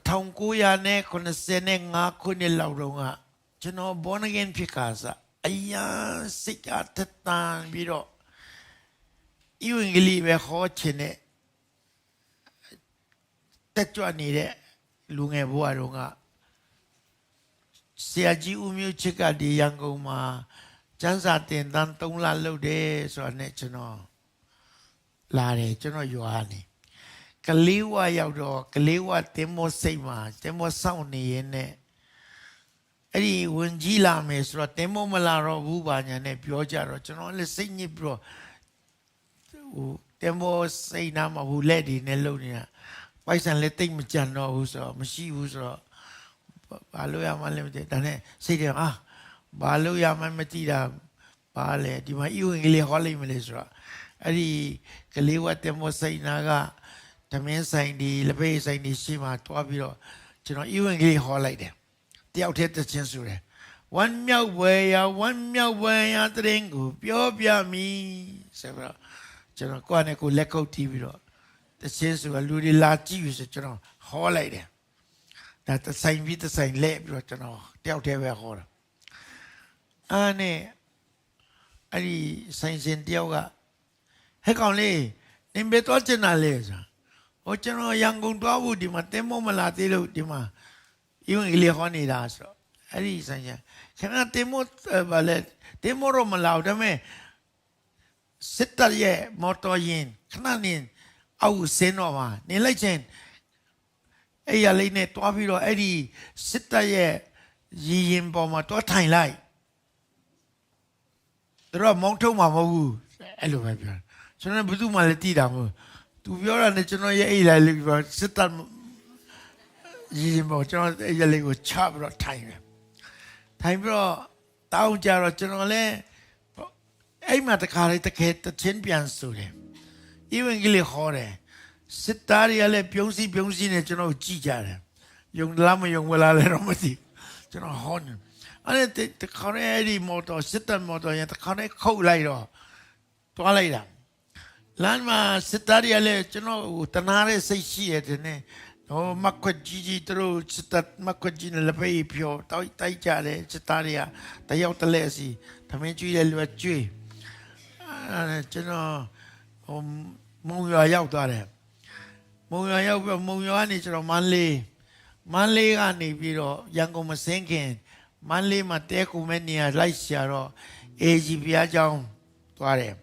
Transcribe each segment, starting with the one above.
1900ခုနှစ်ခုနှစ်လောက်တုန်းကကျွန်တော် born again ဖြစ်ခါစားအရာစိတ်အားထက်သန်ပြီးတော့ဤဝင်ကလေးပဲခေါ်ချင်တဲ့တက်ကြွနေတဲ့လူငယ်ဘဝတုန်းကဆရာကြီးဦးမျိုးချစ်ကဒီရန်ကုန်မှာကျန်းစာတင်တန်း3လလုပ်တယ်ဆိုတာနဲ့ကျွန်တော်လာတယ်ကျွန်တော်ရွာနေကလေးဝရောက်တော့ကလေးဝတင်မောစိတ်မှာတင်မောစောင့်နေရင်နဲ့အဲ့ဒီဝင်ကြီးလာမယ်ဆိုတော့တင်မောမလာတော့ဘူးပါညာနဲ့ပြောကြတော့ကျွန်တော်လည်းစိတ်ညစ်ပြီးတော့ဟိုတင်မောစိတ်နာမှာဟိုလက်ဒီနဲ့လုံနေတာပိုက်ဆံလည်းတိတ်မကြံတော့ဘူးဆိုတော့မရှိဘူးဆိုတော့ဘာလို့ရမှလည်းမသိဒါနဲ့စိတ်တွေဘာလို့ရမှမသိတာဘာလဲဒီမှာဤဝင်ကလေးဟောလိုက်မလဲဆိုတော့အဲ့ဒီကလေးဝတ်တင်မောစိတ်နာကဓမင်းဆိုင်ဒီလက်ဖေးဆိုင်ဒီရှိမှတွားပြီးတော့ကျွန်တော်ဤဝင်ကလေးဟောလိုက်တယ်တယောက်တည်းတချင်းဆိုတယ်ဝမ်းမြောက်ဝဲရဝမ်းမြောက်ဝဲရတရင်ကိုပြောပြမိဆိုတော့ကျွန်တော်ကိုယ့်နဲ့ကိုလက်ကုပ်တီးပြီးတော့တချင်းဆိုလူတွေလာကြည့်ပြီဆိုကျွန်တော်ဟောလိုက်တယ်ဒါတဆိုင်ပြီးတဆိုင်လဲပြီးတော့ကျွန်တော်တယောက်တည်းပဲဟောတာအဲ့နဲ့အဲ့ဒီဆိုင်ရှင်တယောက်ကဟဲ့ကောင်လေးနင်ဘယ်တော့ကျင်လာလဲဆိုဟိုကျွန်တော်ရန်ကုန်သွားဖို့ဒီမှာတင်းမမလာသေးလို့ဒီမှာဤဝင်ကလေးဟောနေတာဆိုတော့အဲ့ဒီဆိုင်ရှင်ခင်ဗျာတင်းမဘာလဲတင်းမရောမလာတော့မဲစစ်တပ်ရဲ့မော်တော်ယာဉ်ခဏနေအောက်ဆင်းတော့မှာနေလိုက်ချင်းအဲ့ရလေးနဲ့တွားပြီးတော့အဲ့ဒီစစ်တပ်ရဲ့ရည်ရင်ပေါ်မှာတွားထိုင်လိုက်သူတို့မောင်းထုံးမှာမဟုတ်ဘူးအဲ့လိုပဲပြောကျွန်တော်ဘယ်သူမှလည်းတည်တာမဟုတ်သူပြောတာနဲ့ကျွန်တော်ရဲ့အိတ်လိုက်လို့ပြောစစ်တပ်ရည်ရင်ပေါ်ကျွန်တော်အဲ့ရလေးကိုချပြီးတော့ထိုင်တယ်ထိုင်ပြီးတော့တောင်းကြတော့ကျွန်တော်လည်းအဲ့မှာတခါလေးတချင်းပြန်ဆိုတယ်ဤဝင်ကလေးခေါ်တယ်စစ်သားတွေကလည်းပြုံးစီနဲ့ကျွန်တော်ကြည့်ကြတယ်ယုံလားမယုံဘူးလားလည်းတော့မသိကျွန်တော်ဟောနေအဲ့ဒီခါနဲ့ဒီမော်တော်စစ်တပ်မော်တော်ရတခါနဲ့ခုတ်လိုက်တော့တွားလိုက်တာလမ်းမှာစစ်သားတွေကလည်းကျွန်တော်တနာတဲ့စိတ်ရှိရတယ်နဲ့ဟိုမကွက်ကြီးသူတို့စစ်တပ်မကွက်ကြီးနဲ့လက်ဖေးဖြောတိုက်ကြတယ်စစ်သားတွေကတယောက်တလဲစီသမင်းကျွေးတဲ့လူကကျွေးအဲ့ကျွန်တော်ဟိုမုံရွာရောက်သွားတယ်မုံရွာရောက်ပြီးမုံရွာကနေကျွန်တော်မန္တလေးကနေပြီးတော့ရန်ကုန်မစင်းခင်မန္တလေးမှာတဲကူမဲ့နေရာလိုက်ရှာတော့အေဂျီဘုရားကျောင်းသွားတယ်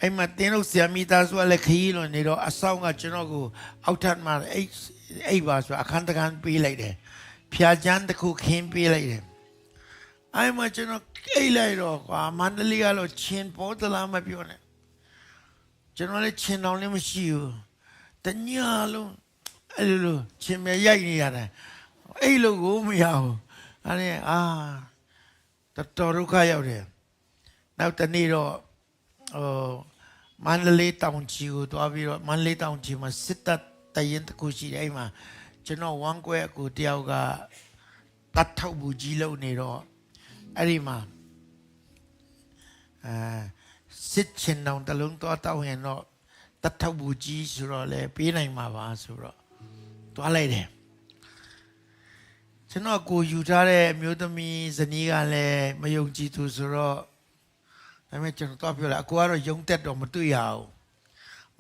အဲ့မှာတင်းလို့ဆရာမိသားစုကလည်းခရီးလွန်နေတော့အဆောင်ကကျွန်တော်ကိုအောက်ထပ်မှာအိပ်ပါဆိုအခန်းတကန်ပေးလိုက်တယ်ဖျားချမ်းတစ်ခုခင်းပေးလိုက်တယ်အဲ့မှာကျွန်တော်အိပ်လိုက်တော့ကွာမန္တလေးကတော့ချင်းပေါ်သလားမပြောနဲ့ကျွန်တော်လည်းချင်းတောင်လည်းမရှိဘူးတညလုံးအဲ့လိုချင်းမရိုက်နေရတယ်အဲ့လိုကိုမရဘူးအဲ့ဒါတော်ဒုက္ခရောက်တယ်နောက်တနေ့တော့မန္တလေးတောင်ကြီးကိုသွားပြီးတော့မန္တလေးတောင်ကြီးမှာစစ်တပ်တရင်တစ်ခုရှိတယ်အဲ့မှာကျွန်တော်ဝမ်းကွဲအကူတယောက်ကတတ်ထောက်ဘူးကြီးလုံနေတော့အဲ့ဒီမှာစစ်ချင်တောင်တလုံးတော့တောက်ရင်တော့တတ်ထောက်ဘူးကြီးဆိုတော့လေပေးနိုင်မှာပါဆိုတော့သွားလိုက်တယ်ကျွန်တော်ကိုယူထားတဲ့အမျိုးသမီးဇနီးကလည်းမယုံကြည်သူဆိုတော့ဒါပေမဲ့ကျွန်တော်ပြောလိုက်အကိုကတော့ယုံတက်တော့မတွေ့ရဘူး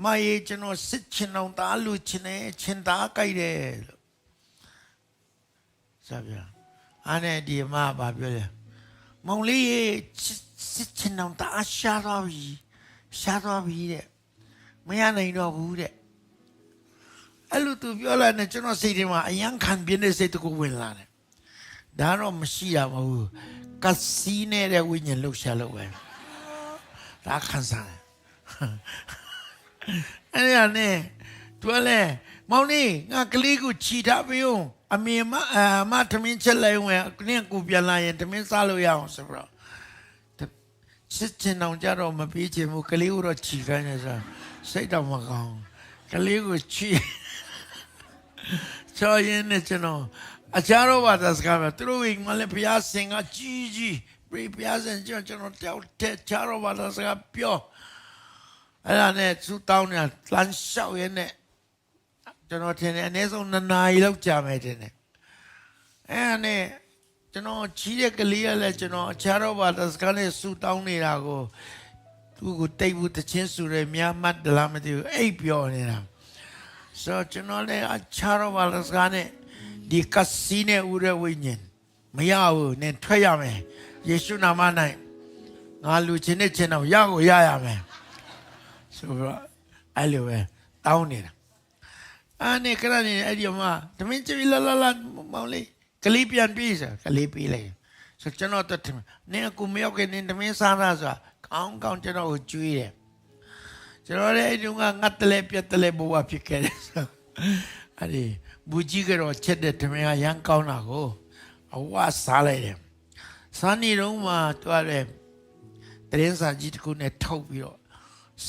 မယေကျွန်တော်စစ်ချင်အောင်တားလို့ချင်တယ်ချင်တာကြိုက်တယ်လို့ဆိုပြအားနဲ့ဒီမှာဘာပြောလဲမောင်လေးရေစစ်ချင်အောင်တားရှားသွားပြီတဲ့မရနိုင်တော့ဘူးတဲ့အဲ့လိုသူပြောလိုက်နဲ့ကျွန်တော်စိတ်ထဲမှာအယံခံပြင်းတဲ့စိတ်တကူဝင်လာတယ်ဒါတော့မရှိတာမဟုတ်ကစီနေတဲ့ဝိညာဉ်လှုပ်ရှားလို့ပဲဒါခံစားအဲ့ဒါနဲ့သူလည်းမောင်လေးငါကလေးကိုခြိထားပေးဦးအမေမသမင်းချက်လိုက်ဝင်နင့်ကိုပြန်လာရင်သမင်းစားလို့ရအောင်ဆိုတော့စစ်ချင်အောင်ကြတော့မပြေးချင်ဘူးကလေးကိုတော့ခြိခိုင်းနေစားစိတ်တော့မကောင်းကလေးကိုခြိချောရင်နဲ့ကျွန်တော်အချားတော့ပါသစကားပဲသူတို့အိမ်မှာလည်းဘုရားစင်ကကြီးဘုရားစင်ကျွန်တော်တောက်တဲ့ချားတော့ပါသစကားပြောအဲ့ဒါနဲ့သူတောင်းနေလမ်းလျှောက်ရင်းနဲ့ ကျွန်တော်ထင်တယ်အနည်းဆုံး2 နာရီလောက်ကြာမယ်ထင်တယ်အဲ့နဲ့ကျွန်တော်ချီးတဲ့ကလေးကလည်းကျွန်တော်အခြားတော့ဘာစကားနဲ့ဆူတောင်းနေတာကိုသူ့ကိုတိတ်ဘူးတချင်းဆူရဲများမှတ်တယ်လားမသိဘူးအိပ်ပျော်နေတာဆိုကျွန်တော်လည်းအခြားတော့ဘာစကားနဲ့ဒီကစီနဲ့ဦးရဝိညာဉ်မရဘူးနင်ထွက်ရမယ်ယေရှုနာမ၌ငါလူချင်းနဲ့ချင်းတော့ရကိုရရမယ်ဆိုတော့အဲ့လိုပဲတောင်းနေတာအဲ့နဲ့ခရနေအဲ့ဒီမှာတမင်ချီလာမောင်လေးကလေးပြန်ပြေးစားကလေးပြေးလိုက်ဆိုကျွန်တော်တော့နင်ကူမရောက်ခင်နင်တမင်စားတာဆိုတာကောင်းကောင်းကျွန်တော်ကိုကျွေးတယ်ကျွန်တော်လည်းအဲ့ဒီကငတ်တလဲပြတ်တလဲဘဝဖြစ်ခဲ့တယ်ဆိုအဲ့ဒီဘူကြီးကတော့ချက်တဲ့တမင်ကရမ်းကောင်းတာကိုအဝစားလိုက်တယ်စားနေတော့မှတွားတယ်တရင်စာကြီးတစ်ခုနဲ့ထုတ်ပြီးတော့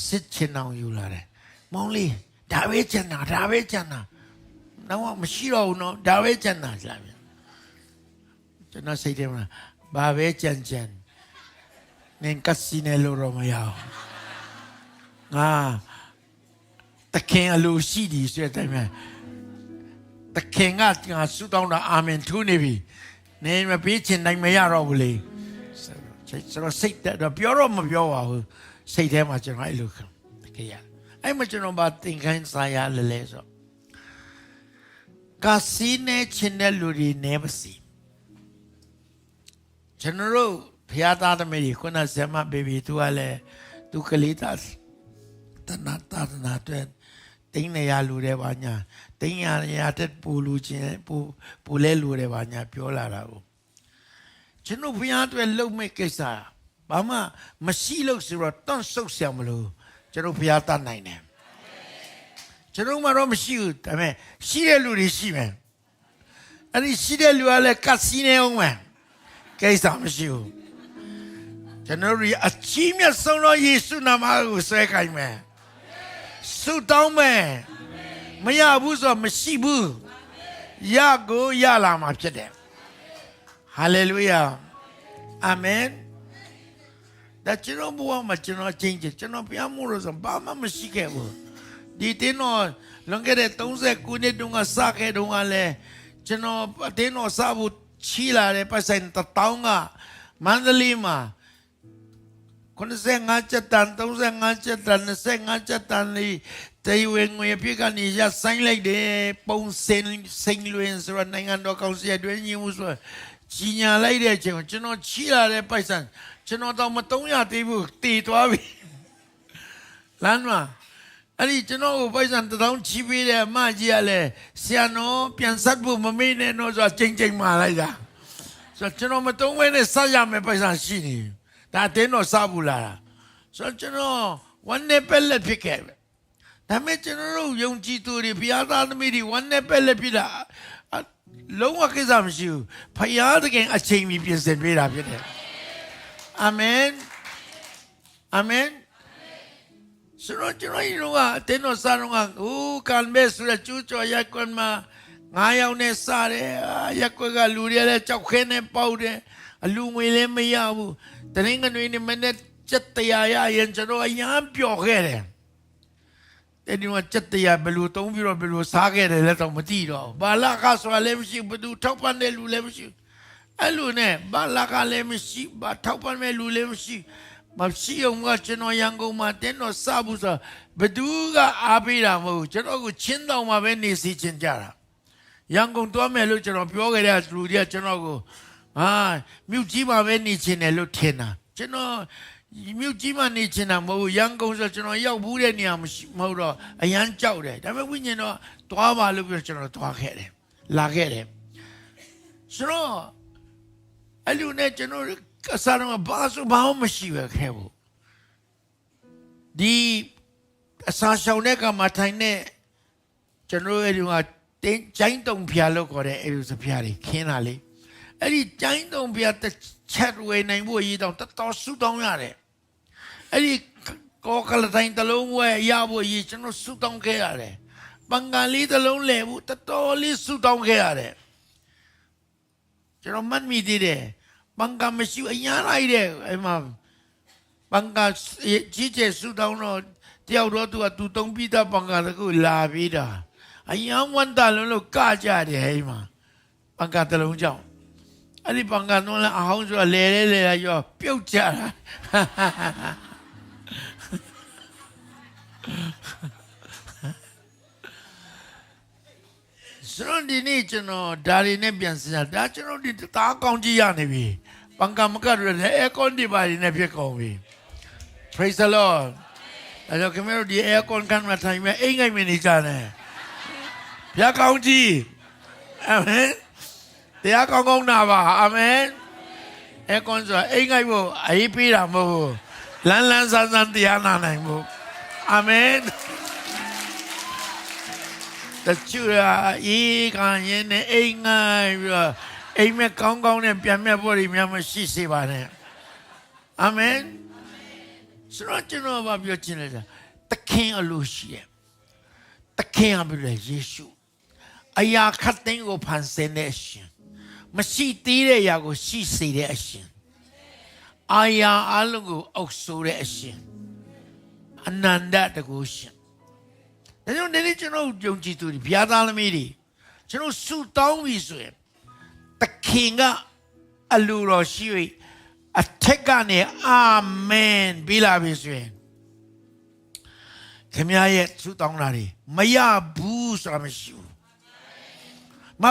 စစ်ချင်အောင်ယူလာတယ်မောင်လေးဒါပဲကျန်တာတော့မရှိတော့ဘူးနော်ဒါပဲကျန်တာလားကျွန်တော်စိတ်ထဲမှာဘာပဲကြံနင်ကစီနေလို့တော့မရအောင်ငါတခင်အလိုရှိသည်ဆိုတဲ့တိုင်မှာတခင်ကငါဆုတောင်းတာအာမင်ထူးနေပြီနင်မပြေးချင်နိုင်မရတော့ဘူးလေကျွန်တော်စိတ်တော့ပြောတော့မပြောပါဘူးစိတ်ထဲမှာကျွန်တော်အဲ့လိုတကယ်ရအဲ့မှာကျွန်တော်ဘာသင်ခိုင်းစားရလဲဆိုကစီနေချင်တဲ့လူတွေနေပါစီကျွန်တော်တို့ဖျားသားသမီးခုနဆရာမဘေဘီသူကလည်းသူကလေးသားတနာတဲ့တင်းနေရလူတွေပါညာတင်းရတဲ့ပူလူချင်းပူလဲလူတွေပါညာပြောလာတာကိုကျွန်တော်ဖျားတွေလုံမဲ့ကိစ္စဘာမှမရှိလို့ဆိုတော့တွန့်ဆုတ်ဆရာမလို့ကျွန်တော်ဖျားတတ်နိုင်တယ်ကျွန်တော်မှတော့မရှိဘူးဒါပေမဲ့ရှိတဲ့လူတွေရှိမယ်အဲ့ဒီရှိတဲ့လူကလည်းကတ်စီနေအောင်မယ်ကိစ္စမရှိဘူးကျွန်တော်တို့အကြီးမြတ်ဆုံးသောယေရှုနာမကိုဆွဲခိုင်းမယ်ဆုတောင်းမယ်မရဘူးဆိုတော့မရှိဘူးရကိုရလာမှာဖြစ်တယ်ဟာလေလုယာအာမင်ဒါကျွန်တော်ဘဝမှာကျွန်တော်ချင်းကျွန်တော်ပြမှုလို့ဆိုဘာမှမရှိခဲ့ဘူးဒီတင်းတော့လွန်ခဲ့တဲ့39နှစ်တုန်းကစခဲ့တုန်းကလည်းကျွန်တော်တင်းတော့စဖို့ချီလာတဲ့ပတ်ဆိုင်တောင်းကမန္တလေးမှာ95ချက်တန်35ချက်တန်25ချက်တန်လေးတေဝငွေပြကနေရဆိုင်လိုက်တယ်ပုံစင်စိန်လွင်ဆိုတော့နိုင်ငံတော်ကောင်စီအတွင်းညီမှုဆိုကြီးညာလိုက်တဲ့အချိန်ကျွန်တော်ချီလာတဲ့ပိုက်ဆံကျွန်တော်တော့မ300သေးဘူးတည်သွားပြီလမ်းမှာအဲ့ဒီကျွန်တော်ကိုပိုက်ဆံ1000ချီပေးတယ်အမကြီးကလည်းဆရာတော်ပြန်ဆက်ဖို့မမေ့နဲ့တော့ဆိုချိန်မာလိုက်တာဆိုကျွန်တော်မတုံးဝဲနဲ့ဆက်ရမယ်ပိုက်ဆံရှိနေဒါတင်းတော့စဘူးလားဆိုကျွန်တော်one day ပဲလက်ဖြစ်ခဲ့ပဲဒါပေမဲ့ကျွန်တော်တို့ယုံကြည်သူတွေဘုရားသားသမီးတွေone day ပဲလက်ဖြစ်တာလုံးဝကိစ္စမရှိဘူးဘုရားသခင်အချိန်မီပြင်ဆင်ပေးတာဖြစ်တယ်အာမင်အာမင်ဆိုတော့ကျွန်တော်တို့ကတင်းတော့စားတော့ဟိုကန်ဘဲဆိုတဲ့ကျူးကျော်ရက်ကွန်မှာ9ယောက်နဲ့စားတယ်ရက်ကွက်ကလူတွေလည်းကြောက်ခဲနဲ့ပေါက်တယ်အလူငွေလည်းမရဘူးတရင်ကတွေနဲ့မနဲ့ချက်တရားရရင်ကျွန်တော်အရန်ပျော်ခဲ့တယ်တဲ့ဒီမှာချက်တရားဘယ်လိုတုံးပြီးတော့ဘယ်လိုစားခဲ့တယ်လဲတော့မသိတော့ဘာလာကဆိုလည်းမရှိဘူးသူထောက်ပံ့တဲ့လူလည်းမရှိအဲ့လိုနဲ့ဘာလာကလည်းမရှိဘာထောက်ပံ့မဲ့လူလည်းမရှိအောင်ကကျွန်တော်ရန်ကုန်မှာတင်းတော့စဘူးဆိုဘသူကအားပေးတာမဟုတ်ကျွန်တော်ကိုချင်းတောင်မှာပဲနေစီချင်းကြတာရန်ကုန်သွားမယ်လို့ကျွန်တော်ပြောခဲ့တဲ့လူတွေကကျွန်တော်ကိုမြို့ကြီးမှာပဲနေချင်တယ်လို့ထင်တာကျွန်တော်မြို့ကြီးမှာနေချင်တာမဟုတ်ရန်ကုန်ဆိုကျွန်တော်ရောက်ဘူးတဲ့နေရာမဟုတ်တော့အရန်ကြောက်တယ်ဒါပေမဲ့ဝိညာဉ်တော့သွားပါလို့ပြောကျွန်တော်သွားခဲ့တယ်လာခဲ့တယ်ဆိုတော့အဲ့လိုနဲ့ကျွန်တော်အစားတော့ဘာမှမရှိပဲခဲ့ဘူးဒီအစာရှောင်တဲ့ကမှထိုင်နေကျွန်တော်အဲ့ဒီကတင်းကျိုင်းတုံဖျားလို့ခေါ်တဲ့အဲ့ဒီစဖျားတွေခင်းတာလေအဲ့ဒီကျိုင်းတုံဖျားတစ်ချက်ဝယ်နိုင်ဖို့ရည်တော့တော်ဆူတောင်းရတယ်အဲ့ဒီကောကလတိုင်းတလုံးဝယ်ရဖို့ရည်ကျွန်တော်ဆူတောင်းခဲ့ရတယ်ပန်ကန်လေးတလုံးလဲဘူးတော်လေးဆူတောင်းခဲ့ရတယ်ကျွန်တော်မှတ်မိသေးတယ်ဘန်ကမရှိအညာလိုက်တဲ့အဲ့မှာဘန်ကကြီးကျယ်ဆူတောင်းတော့တယောက်တော့သူတုံးပြီးသားဘန်ကတကူလာပြီးတာ အယံဝန်တာလုံးလို့ကကြတယ်ဟဲ့မှာပန်ကတလုံးကြောင့်အဲ့ဒီပန်ကတော့လည်းအဟောင်းဆိုလဲရောပြုတ်ကြတာစရုံဒီနေ့ကျွန်တော်ဒါရီနဲ့ပြန်စရာဒါကျွန်တော်ဒီတားကောင်းကြီးရနေပြီပန်ကမကရတဲ့အဲကွန်ဒီပါရီနဲ့ဖြစ်ကုန်ပြီ Praise the Lord အဲ့တော့ခင်ဗျားတို့ဒီအဲကွန်ကန်မှာထိုင်မဲ့အိမ်ငိုက်မနေကြနဲ့ဘုရားကောင်းကြီးအာမင်တရားကောင်းကောင်းနာပါအာမင်အဲကွန်ဆိုအိမ်ငိုက်ဖို့အေးပေးတာမဟုတ်လန်းလန်းဆန်းဆန်းတရားနာနိုင်ဖို့အာမင်တချို့အေးခံရင်နဲ့အိမ်ငိုက်ပြီးတော့အိမ်မဲ့ကောင်းကောင်းနဲ့ပြန်မဲ့ဖို့တွေများမရှိစေပါနဲ့အာမင်ဆိုတော့ကျွန်တော်ဘာပြောချင်လဲတခင်အလိုရှိရဲ့တခင်အပြည့်ယေရှုအရာခတ်သိမ်းကိုဖန်ဆင်းတဲ့အရှင်မရှိသေးတဲ့အရာကိုရှိစေတဲ့အရှင်အာရာအလုံးကိုအုပ်ဆိုးတဲ့အရှင်အနန္တတကူရှင်ဒါကြောင့်ဒီနေ့ကျွန်တော်ယုံကြည်သူတွေဘုရားသားသမီးတွေကျွန်တော်ဆုတောင်းပြီဆိုရင်တခင်ကအလိုတော်ရှိ၍အထက်ကနေအာမင်ပြီးလာပြီဆိုရင်ခင်ဗျားရဲ့ဆုတောင်းတာတွေမရဘူးဆိုတာမရှိဘူးမ